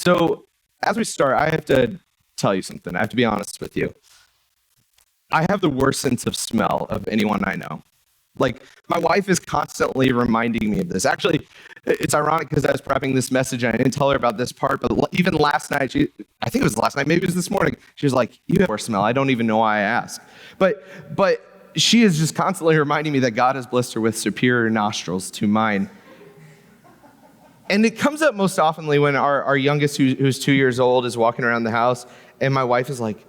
So as we start, I have to tell you something. I have to be honest with you. I have the worst sense of smell of anyone I know. Like, my wife is constantly reminding me of this. Actually, it's ironic because I was prepping this message and I didn't tell her about this part, but even last night, I think it was last night, maybe it was this morning, she was like, you have a worse smell. I don't even know why I asked. But she is just constantly reminding me that God has blessed her with superior nostrils to mine. And it comes up most oftenly when our youngest, who's 2 years old, is walking around the house, and my wife is like,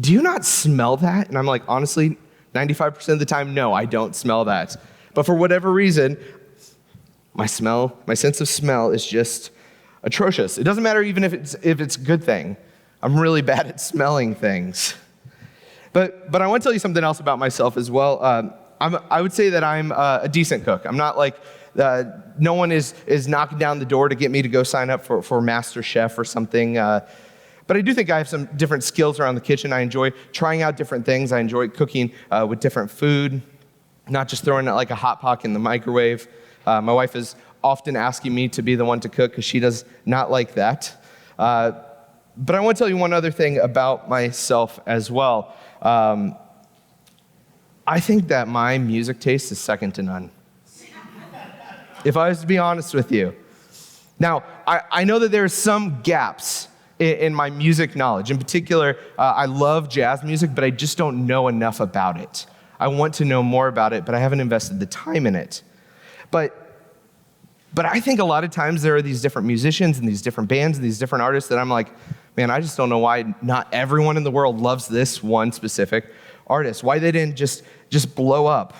do you not smell that? And I'm like, honestly, 95% of the time, no, I don't smell that. But for whatever reason, my sense of smell is just atrocious. It doesn't matter even if it's a good thing. I'm really bad at smelling things. But I want to tell you something else about myself as well. I would say that I'm a decent cook. I'm not like, no one is knocking down the door to get me to go sign up for Master Chef or something. But I do think I have some different skills around the kitchen. I enjoy trying out different things. I enjoy cooking with different food, not just throwing it like a hot pot in the microwave. My wife is often asking me to be the one to cook because she does not like that. But I want to tell you one other thing about myself as well. I think that my music taste is second to none. If I was to be honest with you. Now, I know that there's some gaps in my music knowledge. In particular, I love jazz music, but I just don't know enough about it. I want to know more about it, but I haven't invested the time in it. But I think a lot of times there are these different musicians and these different bands and these different artists that I'm like, man, I just don't know why not everyone in the world loves this one specific artist, why they didn't just blow up.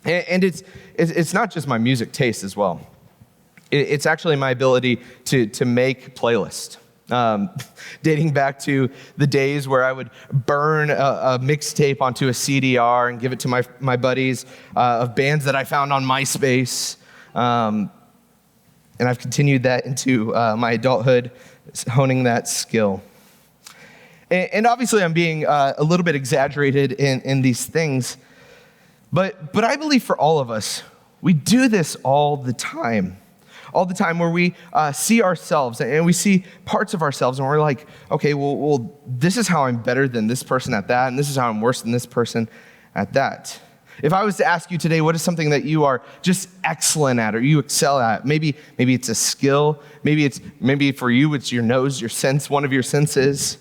And it's not just my music taste as well. It's actually my ability to make playlists. Dating back to the days where I would burn a mixtape onto a CDR and give it to my buddies of bands that I found on MySpace. And I've continued that into my adulthood, honing that skill. And obviously I'm being a little bit exaggerated in these things, but I believe for all of us, we do this all the time where we see ourselves and we see parts of ourselves and we're like, okay, well, this is how I'm better than this person at that, and this is how I'm worse than this person at that. If I was to ask you today, what is something that you are just excellent at or you excel at? Maybe it's a skill. Maybe for you it's your nose, your sense, one of your senses.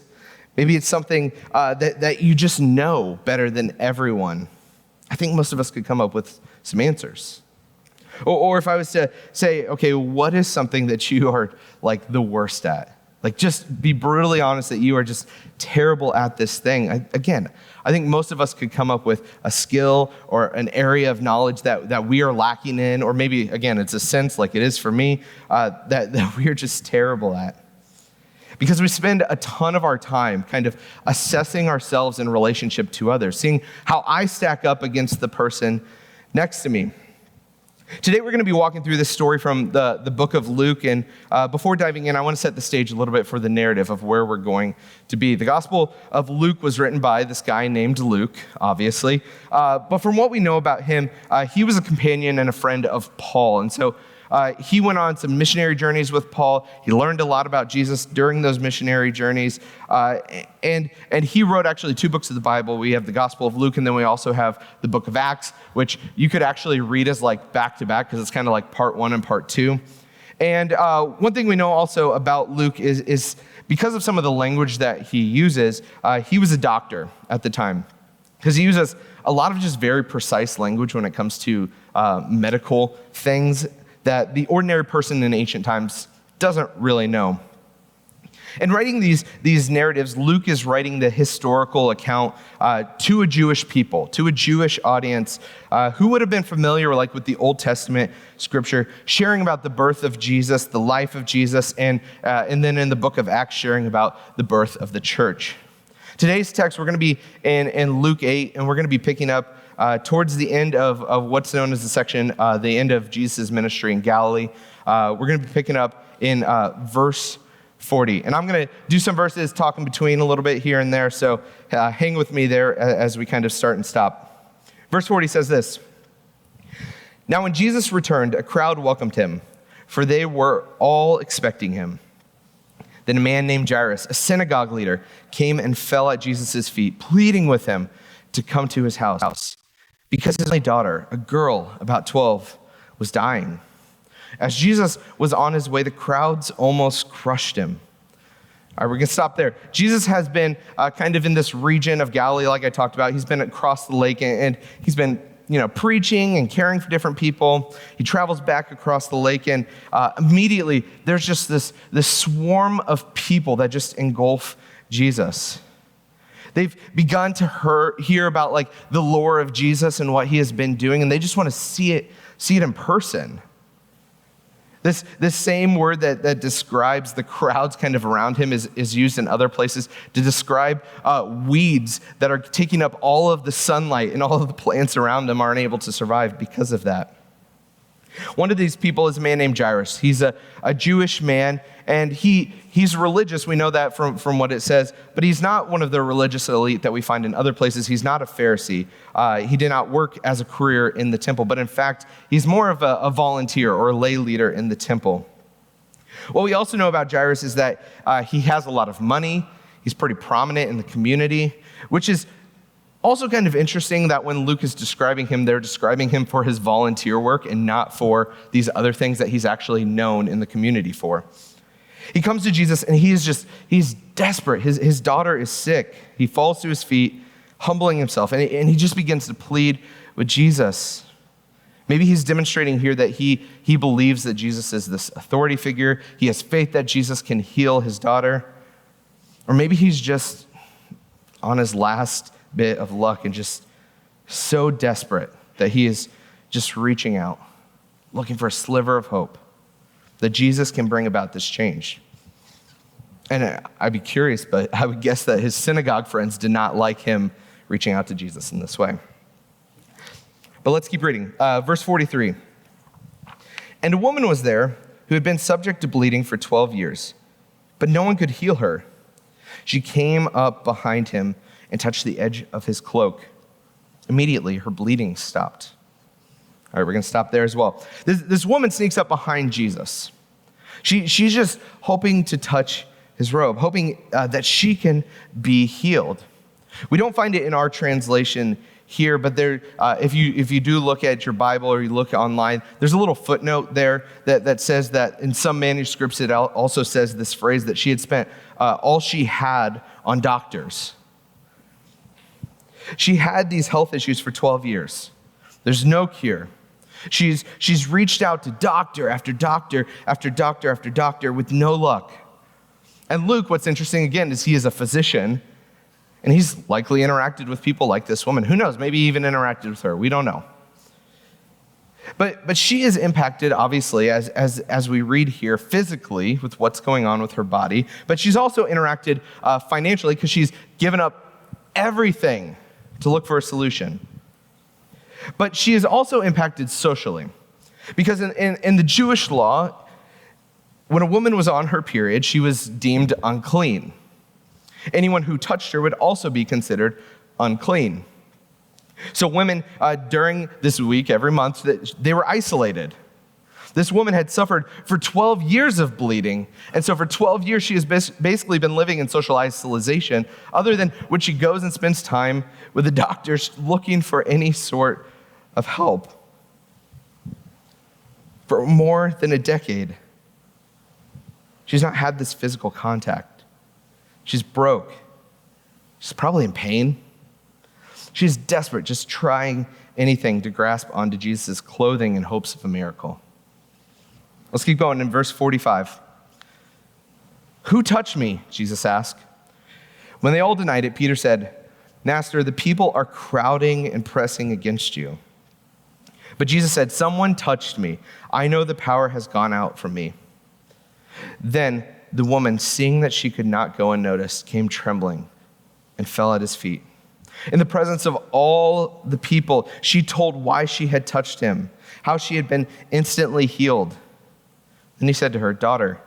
Maybe it's something that you just know better than everyone. I think most of us could come up with some answers. Or if I was to say, okay, what is something that you are like the worst at? Like, just be brutally honest that you are just terrible at this thing. I think most of us could come up with a skill or an area of knowledge that we are lacking in, or maybe, again, it's a sense like it is for me, that we are just terrible at. Because we spend a ton of our time kind of assessing ourselves in relationship to others, seeing how I stack up against the person next to me. Today we're going to be walking through this story from the book of Luke, and before diving in, I want to set the stage a little bit for the narrative of where we're going to be. The Gospel of Luke was written by this guy named Luke, obviously, but from what we know about him, he was a companion and a friend of Paul, and so he went on some missionary journeys with Paul. He learned a lot about Jesus during those missionary journeys. And he wrote actually 2 books of the Bible. We have the Gospel of Luke, and then we also have the book of Acts, which you could actually read as like back to back because it's kind of like part 1 and part 2. And one thing we know also about Luke is because of some of the language that he uses, he was a doctor at the time because he uses a lot of just very precise language when it comes to medical things that the ordinary person in ancient times doesn't really know. In writing these narratives, Luke is writing the historical account to a Jewish people, to a Jewish audience who would have been familiar with the Old Testament scripture, sharing about the birth of Jesus, the life of Jesus, and then in the book of Acts, sharing about the birth of the church. Today's text, we're going to be in Luke 8, and we're going to be picking up towards the end of what's known as the section, the end of Jesus' ministry in Galilee. We're going to be picking up in verse 40. And I'm going to do some verses talking between a little bit here and there, so hang with me there as we kind of start and stop. Verse 40 says this: "Now when Jesus returned, a crowd welcomed him, for they were all expecting him. Then a man named Jairus, a synagogue leader, came and fell at Jesus' feet, pleading with him to come to his house because his only daughter, a girl about 12, was dying. As Jesus was on his way, the crowds almost crushed him. All right, we're going to stop there. Jesus has been kind of in this region of Galilee, like I talked about. He's been across the lake, and he's been preaching and caring for different people. He travels back across the lake, and immediately there's just this swarm of people that just engulf Jesus. They've begun to hear about like the lore of Jesus and what he has been doing, and they just want to see it in person. This same word that describes the crowds kind of around him is used in other places to describe weeds that are taking up all of the sunlight, and all of the plants around them aren't able to survive because of that. One of these people is a man named Jairus. He's a Jewish man, and he's religious. We know that from what it says, but he's not one of the religious elite that we find in other places. He's not a Pharisee. He did not work as a career in the temple, but in fact, he's more of a volunteer or a lay leader in the temple. What we also know about Jairus is that he has a lot of money. He's pretty prominent in the community, which is also kind of interesting that when Luke is describing him, they're describing him for his volunteer work and not for these other things that he's actually known in the community for. He comes to Jesus and he's desperate. His daughter is sick. He falls to his feet, humbling himself, and he just begins to plead with Jesus. Maybe he's demonstrating here that he believes that Jesus is this authority figure. He has faith that Jesus can heal his daughter. Or maybe he's just on his last bit of luck and just so desperate that he is just reaching out, looking for a sliver of hope that Jesus can bring about this change. And I'd be curious, but I would guess that his synagogue friends did not like him reaching out to Jesus in this way. But let's keep reading. Verse 43. And a woman was there who had been subject to bleeding for 12 years, but no one could heal her. She came up behind him and touched the edge of his cloak. Immediately, her bleeding stopped. All right, we're going to stop there as well. This woman sneaks up behind Jesus. She's just hoping to touch his robe, hoping that she can be healed. We don't find it in our translation here, but there, if you do look at your Bible or you look online, there's a little footnote there that says that in some manuscripts it also says this phrase that she had spent all she had on doctors. She had these health issues for 12 years. There's no cure. She's reached out to doctor after doctor after doctor after doctor with no luck. And Luke, what's interesting again, is he is a physician, and he's likely interacted with people like this woman. Who knows? Maybe even interacted with her. We don't know. But she is impacted, obviously, as we read here, physically with what's going on with her body. But she's also interacted financially because she's given up everything to look for a solution. But she is also impacted socially. Because in the Jewish law, when a woman was on her period, she was deemed unclean. Anyone who touched her would also be considered unclean. So women, during this week, every month, they were isolated. This woman had suffered for 12 years of bleeding, and so for 12 years she has basically been living in social isolation, other than when she goes and spends time with the doctors looking for any sort of help. For more than a decade, she's not had this physical contact. She's broke. She's probably in pain. She's desperate, just trying anything to grasp onto Jesus' clothing in hopes of a miracle. Let's keep going in verse 45. Who touched me? Jesus asked. When they all denied it, Peter said, Master, the people are crowding and pressing against you. But Jesus said, someone touched me. I know the power has gone out from me. Then the woman, seeing that she could not go unnoticed, came trembling and fell at his feet. In the presence of all the people, she told why she had touched him, how she had been instantly healed. Then he said to her, Daughter,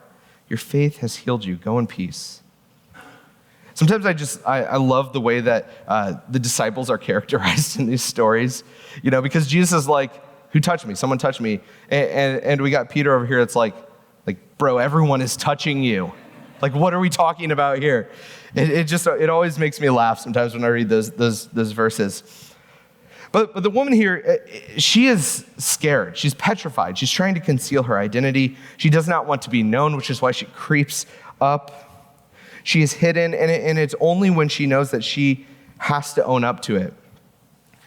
your faith has healed you. Go in peace. Sometimes I love the way that the disciples are characterized in these stories, because Jesus is like, who touched me? Someone touched me. And we got Peter over here that's like, bro, everyone is touching you. Like, what are we talking about here? It always makes me laugh sometimes when I read those verses. But the woman here, she is scared. She's petrified. She's trying to conceal her identity. She does not want to be known, which is why she creeps up. She is hidden, and it's only when she knows that she has to own up to it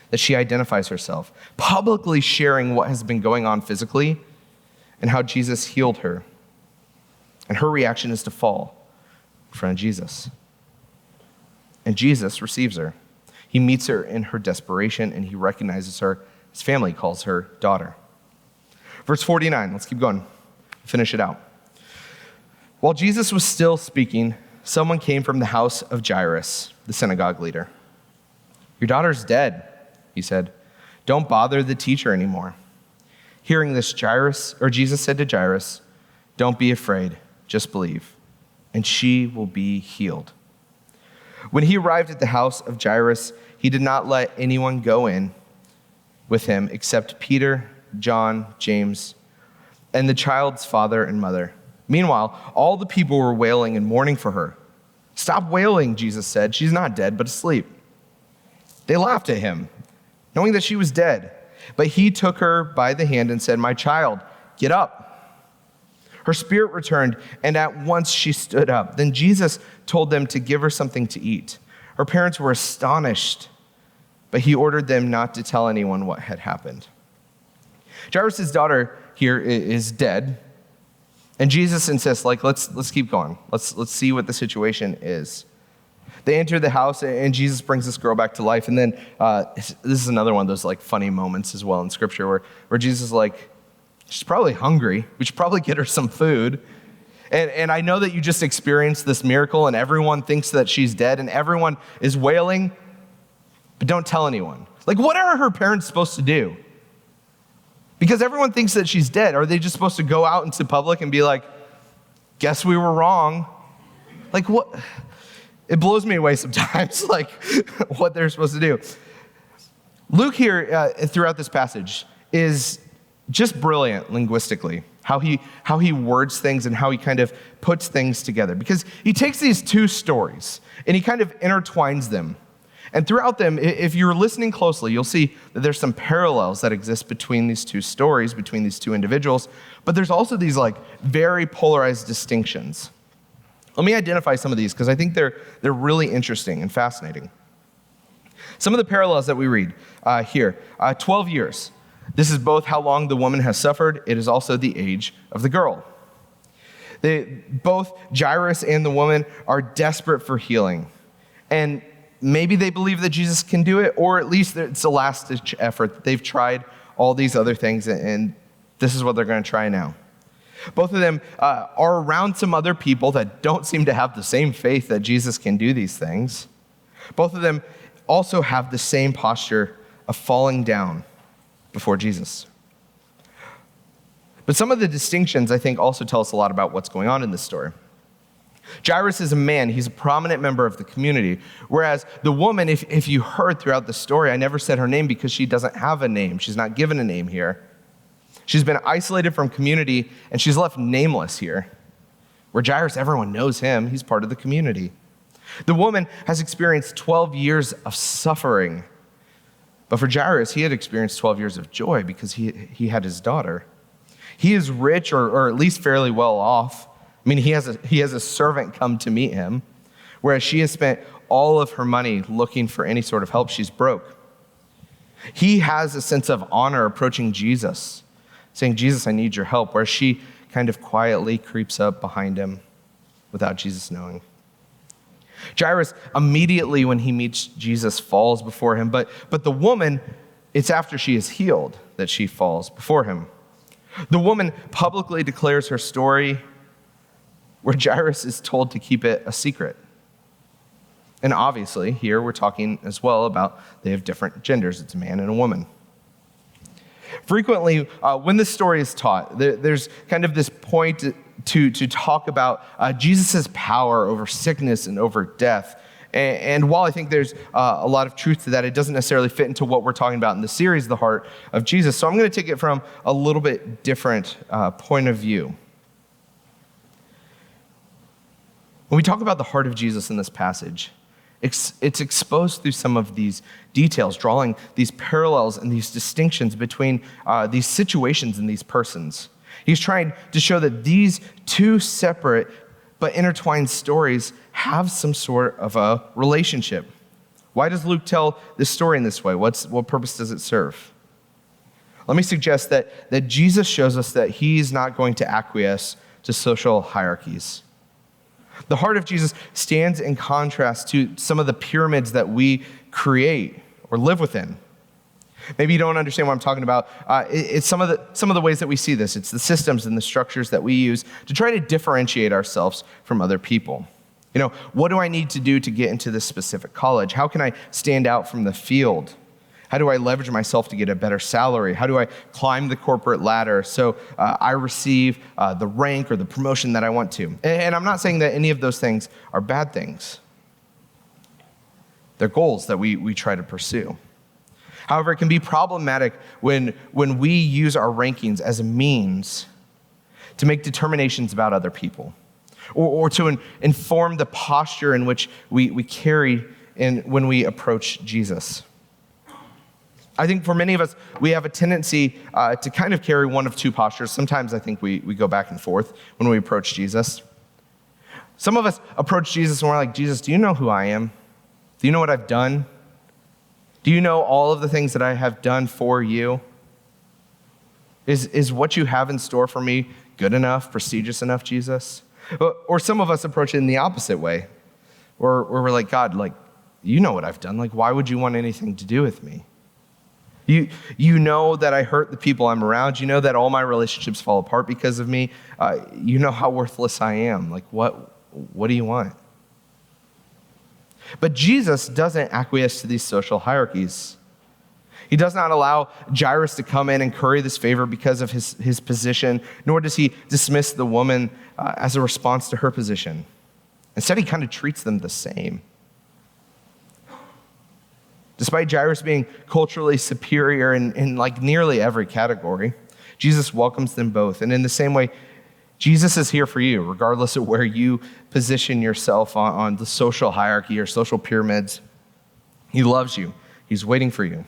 that she identifies herself, publicly sharing what has been going on physically and how Jesus healed her. And her reaction is to fall in front of Jesus. And Jesus receives her. He meets her in her desperation, and he recognizes her. His family calls her daughter. Verse 49, let's keep going. Finish it out. While Jesus was still speaking, someone came from the house of Jairus, the synagogue leader. "Your daughter's dead," he said. "Don't bother the teacher anymore." Hearing this, Jesus said to Jairus, "Don't be afraid, just believe, and she will be healed." When he arrived at the house of Jairus, he did not let anyone go in with him except Peter, John, James, and the child's father and mother. Meanwhile, all the people were wailing and mourning for her. "Stop wailing," Jesus said. "She's not dead, but asleep." They laughed at him, knowing that she was dead. But he took her by the hand and said, "My child, get up." Her spirit returned, and at once she stood up. Then Jesus told them to give her something to eat. Her parents were astonished, but he ordered them not to tell anyone what had happened. Jairus' daughter here is dead, and Jesus insists, let's keep going. Let's see what the situation is. They enter the house, and Jesus brings this girl back to life. And then this is another one of those funny moments as well in Scripture where Jesus is like, "She's probably hungry. We should probably get her some food. And I know that you just experienced this miracle, and everyone thinks that she's dead, and everyone is wailing, but don't tell anyone." What are her parents supposed to do? Because everyone thinks that she's dead. Are they just supposed to go out into public and be like, "Guess we were wrong"? What? It blows me away sometimes, what they're supposed to do. Luke here, throughout this passage, is just brilliant linguistically, how he words things and how he kind of puts things together. Because he takes these two stories and he kind of intertwines them. And throughout them, if you're listening closely, you'll see that there's some parallels that exist between these two stories, between these two individuals, but there's also these very polarized distinctions. Let me identify some of these because I think they're really interesting and fascinating. Some of the parallels that we read here, 12 years. This is both how long the woman has suffered. It is also the age of the girl. Both Jairus and the woman are desperate for healing. And maybe they believe that Jesus can do it, or at least it's a last-ditch effort. They've tried all these other things, and this is what they're going to try now. Both of them are around some other people that don't seem to have the same faith that Jesus can do these things. Both of them also have the same posture of falling down before Jesus. But some of the distinctions, I think, also tell us a lot about what's going on in this story. Jairus is a man. He's a prominent member of the community. Whereas the woman, if you heard throughout the story, I never said her name because she doesn't have a name. She's not given a name here. She's been isolated from community, and she's left nameless here. Where Jairus, everyone knows him. He's part of the community. The woman has experienced 12 years of suffering. But for Jairus, he had experienced 12 years of joy because he had his daughter. He is rich or at least fairly well off. I mean, he has a servant come to meet him, whereas she has spent all of her money looking for any sort of help. She's broke. He has a sense of honor approaching Jesus, saying, "Jesus, I need your help," where she kind of quietly creeps up behind him without Jesus knowing. Jairus, immediately when he meets Jesus, falls before him. But the woman, it's after she is healed that she falls before him. The woman publicly declares her story, where Jairus is told to keep it a secret. And obviously, here we're talking as well about they have different genders. It's a man and a woman. Frequently, when this story is taught, there's kind of this point to talk about Jesus' power over sickness and over death. And while I think there's a lot of truth to that, it doesn't necessarily fit into what we're talking about in the series, The Heart of Jesus. So I'm going to take it from a little bit different point of view. When we talk about the heart of Jesus in this passage, it's exposed through some of these details, drawing these parallels and these distinctions between these situations and these persons. He's trying to show that these two separate but intertwined stories have some sort of a relationship. Why does Luke tell this story in this way? What purpose does it serve? Let me suggest that Jesus shows us that he's not going to acquiesce to social hierarchies. The heart of Jesus stands in contrast to some of the pyramids that we create or live within. Maybe you don't understand what I'm talking about. It's some of the ways that we see this. It's the systems and the structures that we use to try to differentiate ourselves from other people. What do I need to do to get into this specific college? How can I stand out from the field? How do I leverage myself to get a better salary? How do I climb the corporate ladder so I receive the rank or the promotion that I want to? And I'm not saying that any of those things are bad things. They're goals that we try to pursue. However, it can be problematic when we use our rankings as a means to make determinations about other people or to inform the posture in which we carry when we approach Jesus. I think for many of us, we have a tendency to kind of carry one of two postures. Sometimes I think we go back and forth when we approach Jesus. Some of us approach Jesus and we're like, Jesus, do you know who I am? Do you know what I've done? Do you know all of the things that I have done for you? Is what you have in store for me good enough, prestigious enough, Jesus? Or some of us approach it in the opposite way, where we're like, God, you know what I've done. Why would you want anything to do with me? You know that I hurt the people I'm around. You know that all my relationships fall apart because of me. You know how worthless I am. What do you want? But Jesus doesn't acquiesce to these social hierarchies. He does not allow Jairus to come in and curry this favor because of his position, nor does he dismiss the woman as a response to her position. Instead, he kind of treats them the same. Despite Jairus being culturally superior in nearly every category, Jesus welcomes them both. And in the same way, Jesus is here for you, regardless of where you position yourself on the social hierarchy or social pyramids. He loves you. He's waiting for you.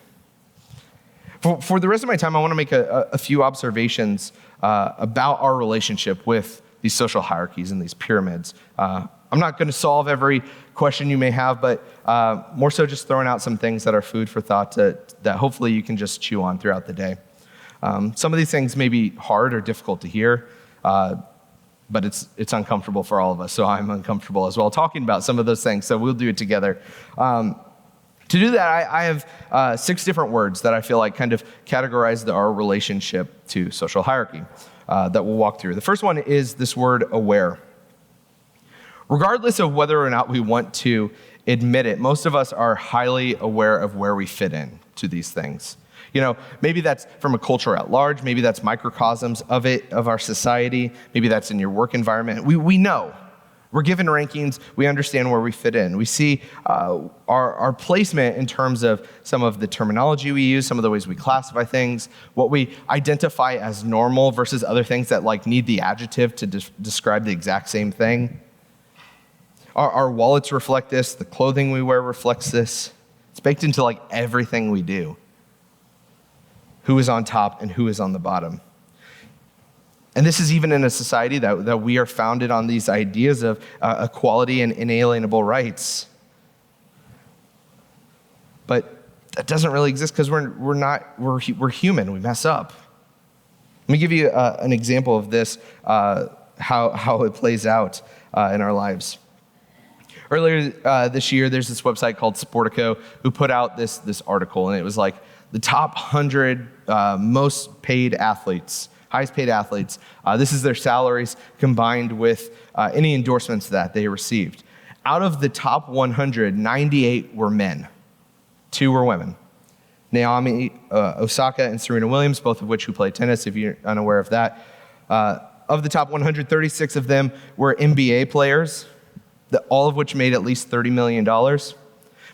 For the rest of my time, I want to make a few observations about our relationship with these social hierarchies and these pyramids. I'm not going to solve every question you may have, but more so just throwing out some things that are food for thought that hopefully you can just chew on throughout the day. Some of these things may be hard or difficult to hear, but it's uncomfortable for all of us, so I'm uncomfortable as well talking about some of those things, so we'll do it together. To do that, I have 6 different words that I feel like kind of categorize our relationship to social hierarchy that we'll walk through. The first one is this word aware. Regardless of whether or not we want to admit it, most of us are highly aware of where we fit in to these things. Maybe that's from a culture at large. Maybe that's microcosms of our society. Maybe that's in your work environment. We know. We're given rankings. We understand where we fit in. We see our placement in terms of some of the terminology we use, some of the ways we classify things, what we identify as normal versus other things that need the adjective to describe the exact same thing. Our wallets reflect this. The clothing we wear reflects this. It's baked into everything we do. Who is on top and who is on the bottom. And this is even in a society that we are founded on these ideas of equality and inalienable rights. But that doesn't really exist because we're human. We mess up. Let me give you an example of this, how it plays out in our lives. Earlier this year, there's this website called Sportico who put out this article, and it was the top 100 most paid athletes, highest paid athletes. This is their salaries combined with any endorsements that they received. Out of the top 100, 98 were men. 2 were women. Naomi Osaka and Serena Williams, both of which who play tennis, if you're unaware of that. Of the top 136 of them were NBA players, all of which made at least $30 million.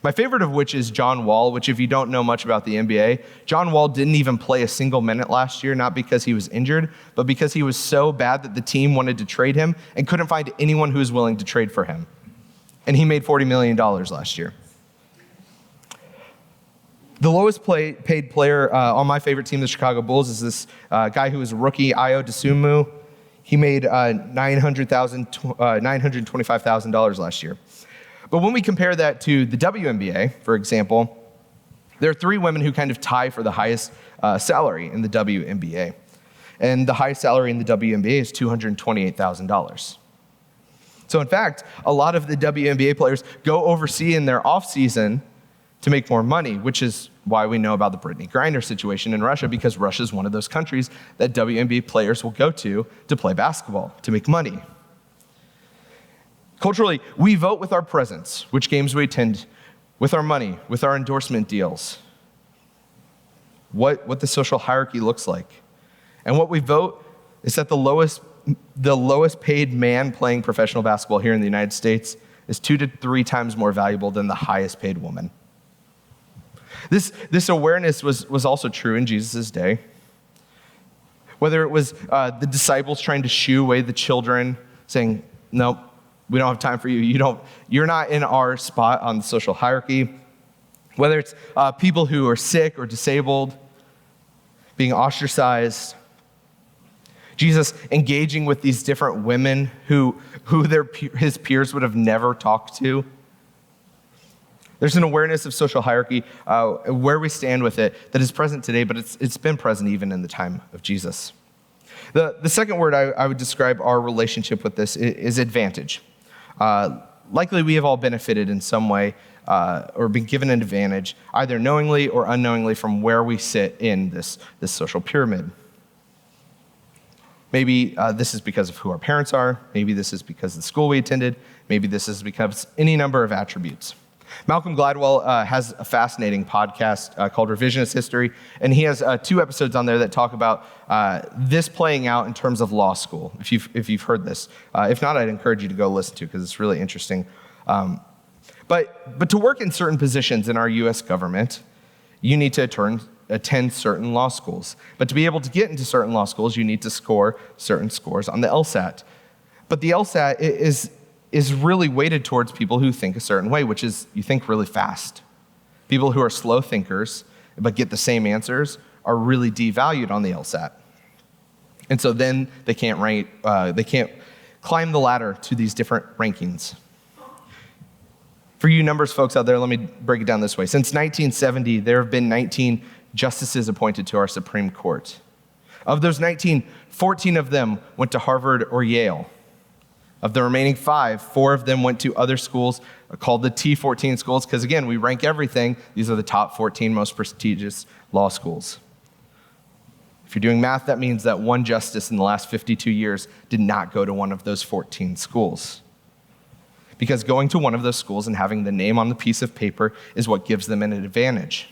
My favorite of which is John Wall, which if you don't know much about the NBA, John Wall didn't even play a single minute last year, not because he was injured, but because he was so bad that the team wanted to trade him and couldn't find anyone who was willing to trade for him. And he made $40 million last year. The lowest paid player on my favorite team, the Chicago Bulls, is this guy who was a rookie, Ayo Dosunmu. He made $925,000 last year. But when we compare that to the WNBA, for example, there are three women who kind of tie for the highest salary in the WNBA. And the highest salary in the WNBA is $228,000. So in fact, a lot of the WNBA players go overseas in their offseason to make more money, which is why we know about the Brittany Griner situation in Russia, because Russia is one of those countries that WNBA players will go to play basketball, to make money. Culturally, we vote with our presence, which games we attend, with our money, with our endorsement deals, what the social hierarchy looks like. And what we vote is that the lowest paid man playing professional basketball here in the United States is 2 to 3 times more valuable than the highest paid woman. This awareness was also true in Jesus' day. Whether it was the disciples trying to shoo away the children, saying, nope, we don't have time for you. You're not in our spot on the social hierarchy. Whether it's people who are sick or disabled, being ostracized. Jesus engaging with these different women who his peers would have never talked to. There's an awareness of social hierarchy, where we stand with it, that is present today, but it's been present even in the time of Jesus. The second word I would describe our relationship with this is advantage. Likely we have all benefited in some way or been given an advantage, either knowingly or unknowingly, from where we sit in this social pyramid. Maybe this is because of who our parents are. Maybe this is because of the school we attended. Maybe this is because of any number of attributes. Malcolm Gladwell has a fascinating podcast called Revisionist History, and he has 2 episodes on there that talk about this playing out in terms of law school, if you've heard this. If not, I'd encourage you to go listen to it because it's really interesting. But to work in certain positions in our U.S. government, you need to attend certain law schools. But to be able to get into certain law schools, you need to score certain scores on the LSAT. But the LSAT is really weighted towards people who think a certain way, which is you think really fast. People who are slow thinkers but get the same answers are really devalued on the LSAT. And so then they can't climb the ladder to these different rankings. For you numbers folks out there, let me break it down this way. Since 1970, there have been 19 justices appointed to our Supreme Court. Of those 19, 14 of them went to Harvard or Yale. Of the remaining 5, 4 of them went to other schools called the T14 schools, because again, we rank everything. These are the top 14 most prestigious law schools. If you're doing math, that means that one justice in the last 52 years did not go to one of those 14 schools. Because going to one of those schools and having the name on the piece of paper is what gives them an advantage,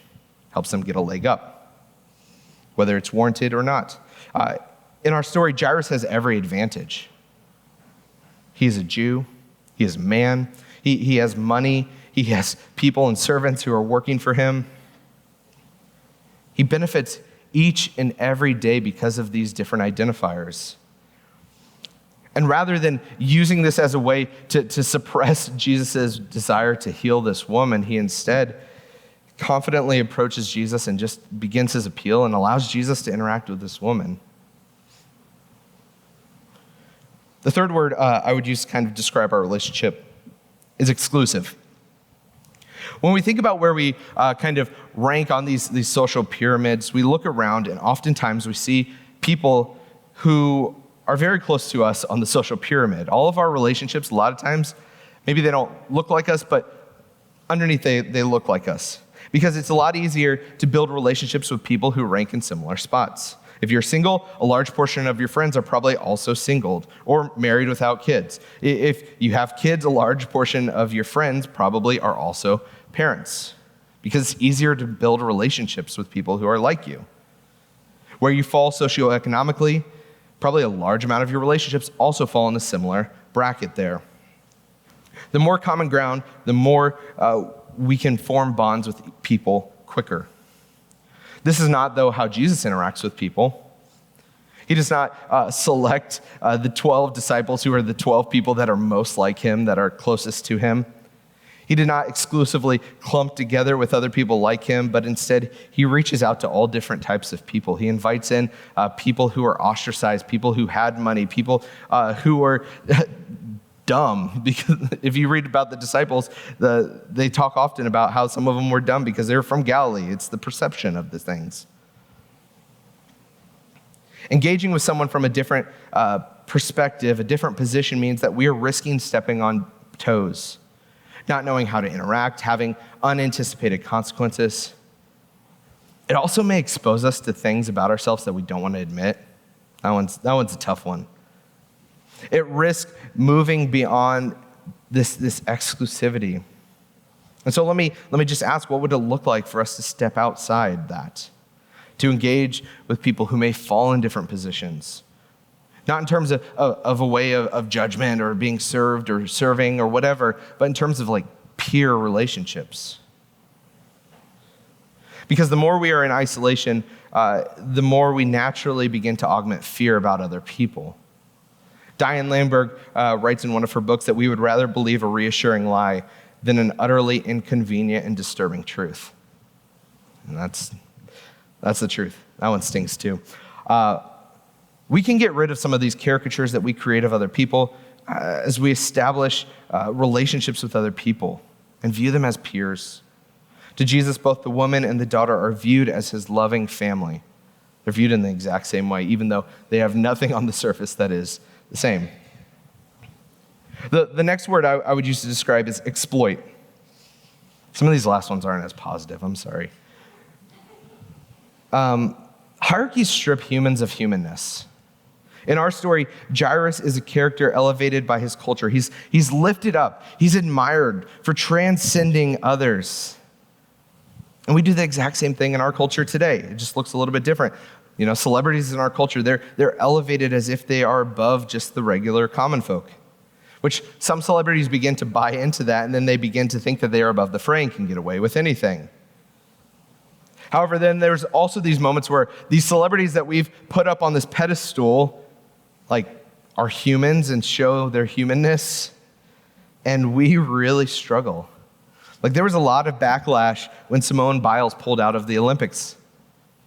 helps them get a leg up, whether it's warranted or not. In our story, Jairus has every advantage. He is a Jew. He is a man. He has money. He has people and servants who are working for him. He benefits each and every day because of these different identifiers. And rather than using this as a way to suppress Jesus' desire to heal this woman, he instead confidently approaches Jesus and just begins his appeal and allows Jesus to interact with this woman. The third word I would use to kind of describe our relationship is exclusive. When we think about where we kind of rank on these social pyramids, we look around and oftentimes we see people who are very close to us on the social pyramid. All of our relationships, a lot of times, maybe they don't look like us, but underneath they look like us. Because it's a lot easier to build relationships with people who rank in similar spots. If you're single, a large portion of your friends are probably also singled or married without kids. If you have kids, a large portion of your friends probably are also parents, because it's easier to build relationships with people who are like you. Where you fall socioeconomically, probably a large amount of your relationships also fall in a similar bracket there. The more common ground, the more we can form bonds with people quicker. This is not, though, how Jesus interacts with people. He does not select the 12 disciples who are the 12 people that are most like him, that are closest to him. He did not exclusively clump together with other people like him, but instead he reaches out to all different types of people. He invites in people who are ostracized, people who had money, people who are dumb. Because if you read about the disciples, they talk often about how some of them were dumb because they were from Galilee. It's the perception of the things. Engaging with someone from a different perspective, a different position, means that we are risking stepping on toes, not knowing how to interact, having unanticipated consequences. It also may expose us to things about ourselves that we don't want to admit. That one's a tough one. It risks moving beyond this exclusivity. And so let me just ask, what would it look like for us to step outside that? To engage with people who may fall in different positions. Not in terms of a way of judgment or being served or serving or whatever, but in terms of like peer relationships. Because the more we are in isolation, the more we naturally begin to augment fear about other people. Diane Lamberg writes in one of her books that we would rather believe a reassuring lie than an utterly inconvenient and disturbing truth. And that's the truth. That one stings too. We can get rid of some of these caricatures that we create of other people as we establish relationships with other people and view them as peers. To Jesus, both the woman and the daughter are viewed as his loving family. They're viewed in the exact same way, even though they have nothing on the surface that is the same. The next word I would use to describe is exploit. Some of these last ones aren't as positive. I'm sorry. Hierarchies strip humans of humanness. In our story, Jairus is a character elevated by his culture. He's lifted up. He's admired for transcending others. And we do the exact same thing in our culture today. It just looks a little bit different. You know, celebrities in our culture, they're elevated as if they are above just the regular common folk, which some celebrities begin to buy into that, and then they begin to think that they are above the fray and can get away with anything. However, then there's also these moments where these celebrities that we've put up on this pedestal, like, are humans and show their humanness, and we really struggle. Like, there was a lot of backlash when Simone Biles pulled out of the Olympics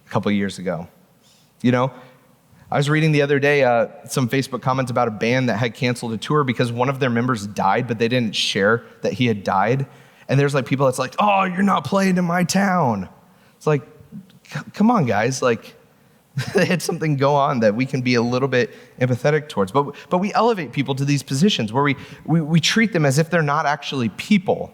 a couple of years ago. You know, I was reading the other day some Facebook comments about a band that had canceled a tour because one of their members died, but they didn't share that he had died. And there's like people that's like, oh, you're not playing in my town. It's like, come on, guys. Like, they had something go on that we can be a little bit empathetic towards. But we elevate people to these positions where we treat them as if they're not actually people.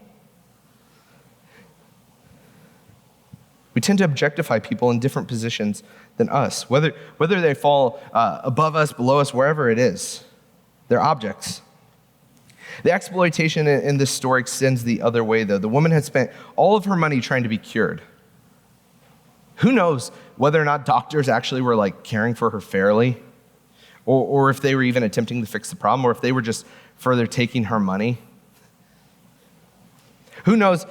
We tend to objectify people in different positions than us, whether they fall above us, below us, wherever it is. They're objects. The exploitation in this story extends the other way, though. The woman had spent all of her money trying to be cured. Who knows whether or not doctors actually were like caring for her fairly, or if they were even attempting to fix the problem, or if they were just further taking her money. Who knows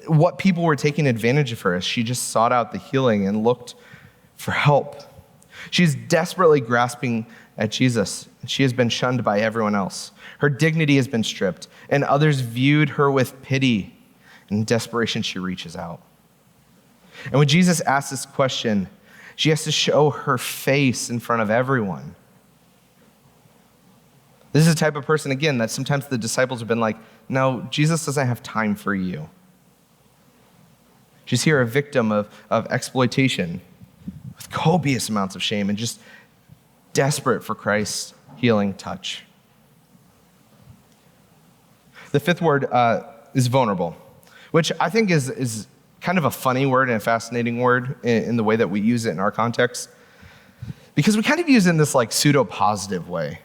what people were taking advantage of her as she just sought out the healing and looked for help. She's desperately grasping at Jesus. She has been shunned by everyone else. Her dignity has been stripped, and others viewed her with pity. In desperation, she reaches out. And when Jesus asks this question, she has to show her face in front of everyone. This is the type of person, again, that sometimes the disciples have been like, no, Jesus doesn't have time for you. She's here a victim of exploitation with copious amounts of shame and just desperate for Christ's healing touch. The fifth word is vulnerable, which I think is kind of a funny word and a fascinating word in the way that we use it in our context. Because we kind of use it in this like pseudo-positive way.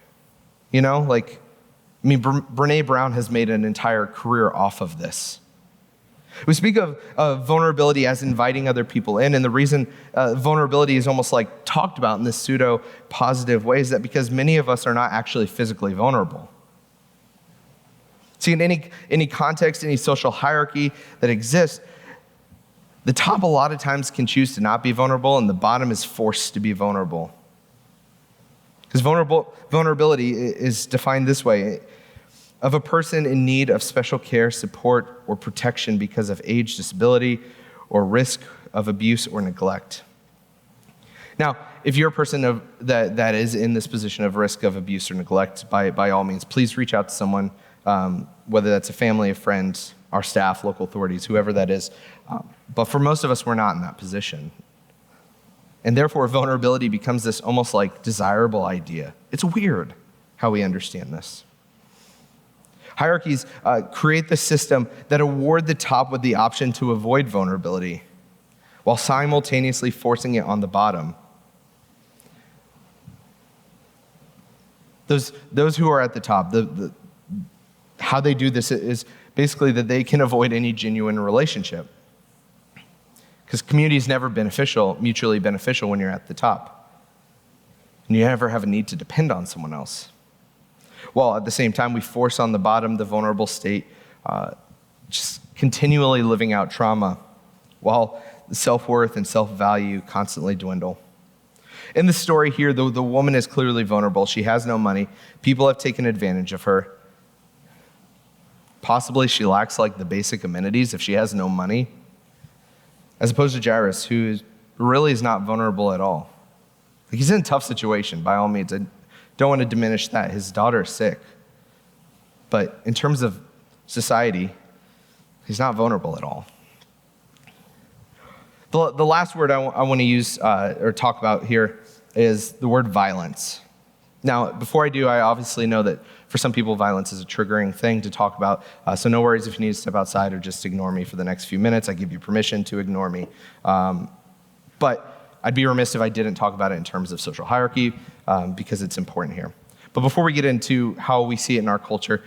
You know, like, I mean, Brene Brown has made an entire career off of this. We speak of vulnerability as inviting other people in, and the reason vulnerability is almost like talked about in this pseudo-positive way is that because many of us are not actually physically vulnerable. See, in any context, any social hierarchy that exists, the top a lot of times can choose to not be vulnerable, and the bottom is forced to be vulnerable. Because vulnerability is defined this way: of a person in need of special care, support, or protection because of age, disability, or risk of abuse or neglect. Now, if you're a person that is in this position of risk of abuse or neglect, by all means, please reach out to someone, whether that's a family, a friend, our staff, local authorities, whoever that is. But for most of us, we're not in that position. And therefore, vulnerability becomes this almost like desirable idea. It's weird how we understand this. Hierarchies create the system that award the top with the option to avoid vulnerability, while simultaneously forcing it on the bottom. Those who are at the top, how they do this is basically that they can avoid any genuine relationship. Because community is never mutually beneficial when you're at the top. And you never have a need to depend on someone else. While at the same time, we force on the bottom the vulnerable state, just continually living out trauma, while the self-worth and self-value constantly dwindle. In the story here, the woman is clearly vulnerable. She has no money. People have taken advantage of her. Possibly she lacks like the basic amenities if she has no money. As opposed to Jairus, who really is not vulnerable at all. Like, he's in a tough situation, by all means. I don't want to diminish that. His daughter is sick. But in terms of society, he's not vulnerable at all. The last word I want to use or talk about here is the word violence. Now, before I do, I obviously know that for some people, violence is a triggering thing to talk about. So no worries if you need to step outside or just ignore me for the next few minutes. I give you permission to ignore me. But I'd be remiss if I didn't talk about it in terms of social hierarchy because it's important here. But before we get into how we see it in our culture,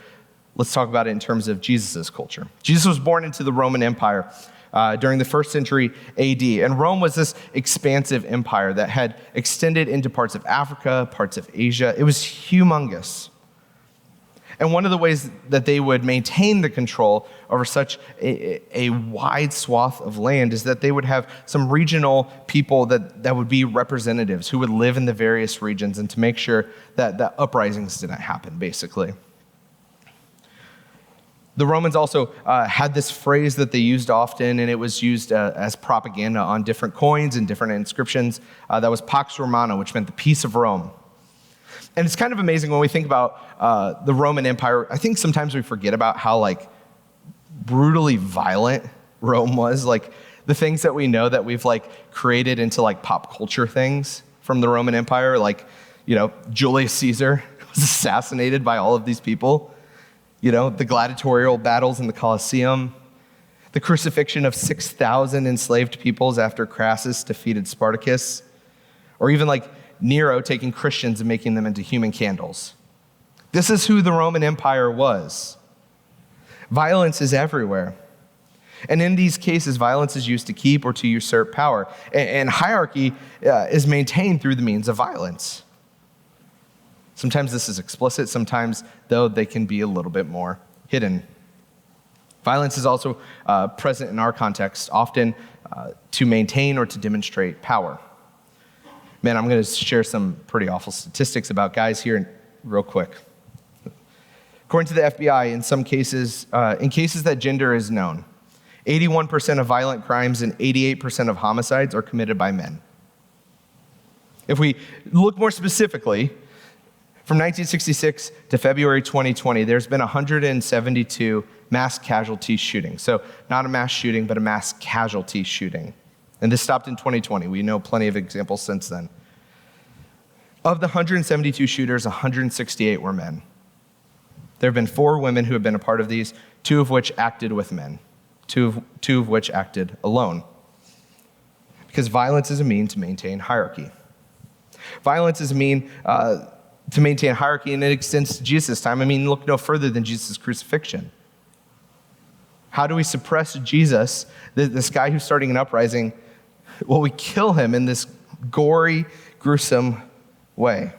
let's talk about it in terms of Jesus' culture. Jesus was born into the Roman Empire during the 1st century AD. And Rome was this expansive empire that had extended into parts of Africa, parts of Asia. It was humongous. And one of the ways that they would maintain the control over such a wide swath of land is that they would have some regional people that would be representatives who would live in the various regions and to make sure that uprisings didn't happen, basically. The Romans also had this phrase that they used often, and it was used as propaganda on different coins and different inscriptions. That was Pax Romana, which meant the peace of Rome. And it's kind of amazing when we think about the Roman Empire. I think sometimes we forget about how like brutally violent Rome was. Like the things that we know that we've like created into like pop culture things from the Roman Empire, like, Julius Caesar was assassinated by all of these people. The gladiatorial battles in the Colosseum, the crucifixion of 6,000 enslaved peoples after Crassus defeated Spartacus, or even like Nero taking Christians and making them into human candles. This is who the Roman Empire was. Violence is everywhere. And in these cases, violence is used to keep or to usurp power. And hierarchy is maintained through the means of violence. Sometimes this is explicit, sometimes, though, they can be a little bit more hidden. Violence is also present in our context, often to maintain or to demonstrate power. Man, I'm going to share some pretty awful statistics about guys here real quick. According to the FBI, in some cases, in cases that gender is known, 81% of violent crimes and 88% of homicides are committed by men. If we look more specifically, from 1966 to February 2020, there's been 172 mass casualty shootings. So not a mass shooting, but a mass casualty shooting. And this stopped in 2020. We know plenty of examples since then. Of the 172 shooters, 168 were men. There have been 4 women who have been a part of these, 2 of which acted with men, two of which acted alone. Because violence is a mean to maintain hierarchy. Violence is a mean to maintain hierarchy, and it extends to Jesus' time. I mean, look no further than Jesus' crucifixion. How do we suppress Jesus, this guy who's starting an uprising? Well, we kill him in this gory, gruesome way.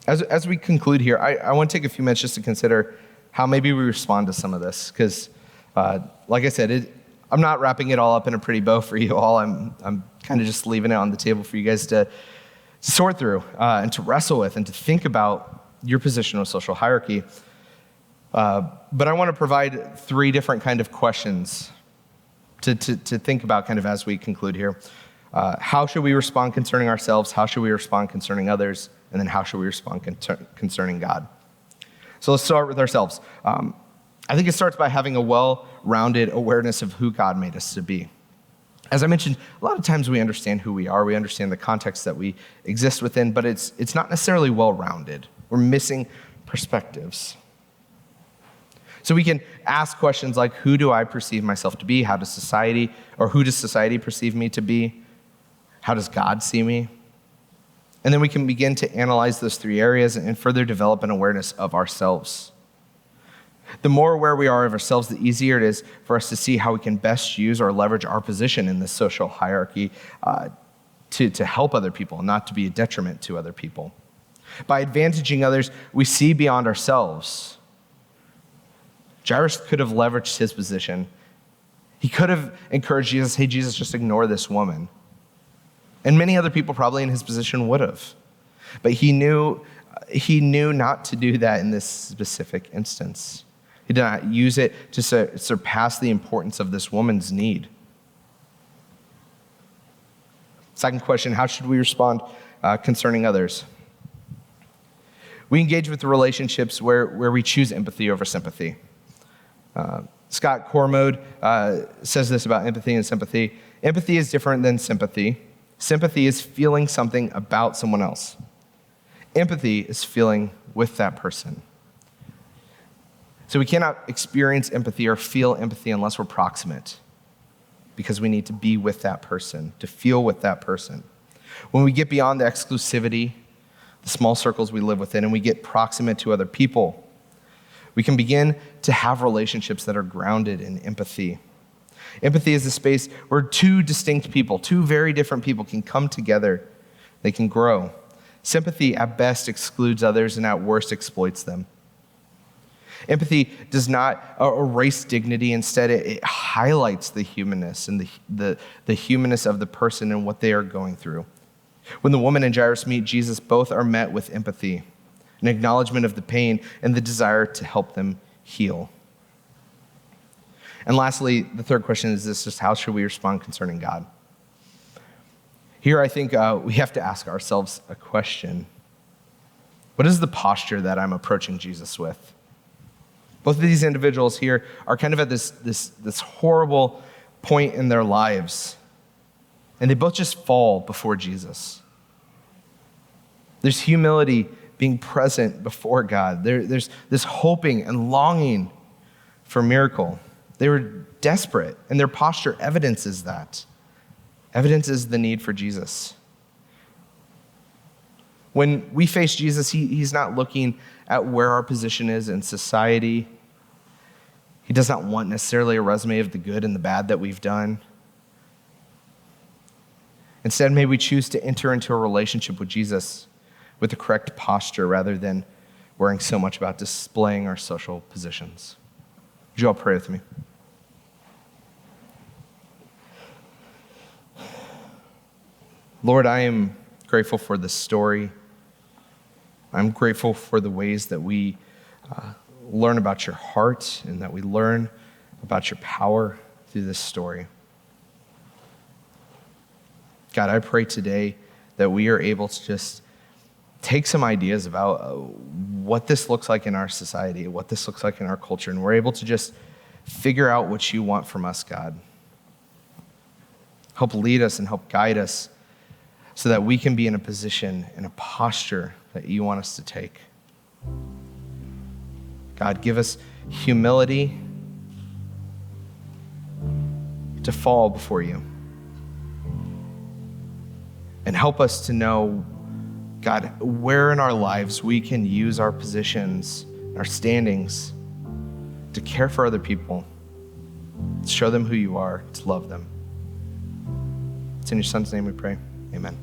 As we conclude here, I want to take a few minutes just to consider how maybe we respond to some of this. Because, like I said, I'm not wrapping it all up in a pretty bow for you all. I'm kind of just leaving it on the table for you guys to sort through and to wrestle with and to think about your position of social hierarchy. But I want to provide 3 different kind of questions to think about kind of as we conclude here. How should we respond concerning ourselves? How should we respond concerning others? And then how should we respond concerning God? So let's start with ourselves. I think it starts by having a well-rounded awareness of who God made us to be. As I mentioned, a lot of times we understand who we are. We understand the context that we exist within, but it's not necessarily well-rounded. We're missing perspectives. So we can ask questions like, who do I perceive myself to be? How does society, or who does society perceive me to be? How does God see me? And then we can begin to analyze those 3 areas and further develop an awareness of ourselves. The more aware we are of ourselves, the easier it is for us to see how we can best use or leverage our position in this social hierarchy to help other people, not to be a detriment to other people. By advantaging others, we see beyond ourselves. Jairus could have leveraged his position. He could have encouraged Jesus, hey, Jesus, just ignore this woman. And many other people probably in his position would have. But he knew not to do that in this specific instance. He did not use it to surpass the importance of this woman's need. Second question, how should we respond concerning others? We engage with the relationships where we choose empathy over sympathy. Scott Cormode says this about empathy and sympathy. Empathy is different than sympathy. Sympathy is feeling something about someone else. Empathy is feeling with that person. So we cannot experience empathy or feel empathy unless we're proximate, because we need to be with that person, to feel with that person. When we get beyond the exclusivity, the small circles we live within, and we get proximate to other people, we can begin to have relationships that are grounded in empathy. Empathy is the space where 2 distinct people, 2 very different people can come together. They can grow. Sympathy at best excludes others and at worst exploits them. Empathy does not erase dignity. Instead, it highlights the humanness and the humanness of the person and what they are going through. When the woman and Jairus meet Jesus, both are met with empathy, an acknowledgement of the pain and the desire to help them heal. And lastly, the third question is this, just how should we respond concerning God? Here, I think we have to ask ourselves a question. What is the posture that I'm approaching Jesus with? Both of these individuals here are kind of at this horrible point in their lives, and they both just fall before Jesus. There's humility being present before God. There's this hoping and longing for miracle. They were desperate, and their posture evidences that. Evidences the need for Jesus. When we face Jesus, he's not looking at where our position is in society. He does not want necessarily a resume of the good and the bad that we've done. Instead, may we choose to enter into a relationship with Jesus with the correct posture rather than worrying so much about displaying our social positions. Would you all pray with me? Lord, I am grateful for this story. I'm grateful for the ways that we learn about your heart and that we learn about your power through this story. God, I pray today that we are able to just take some ideas about what this looks like in our society, what this looks like in our culture, and we're able to just figure out what you want from us, God. Help lead us and help guide us so that we can be in a position, in a posture that you want us to take. God, give us humility to fall before you. And help us to know, God, where in our lives we can use our positions, our standings, to care for other people, to show them who you are, to love them. It's in your Son's name we pray. Amen.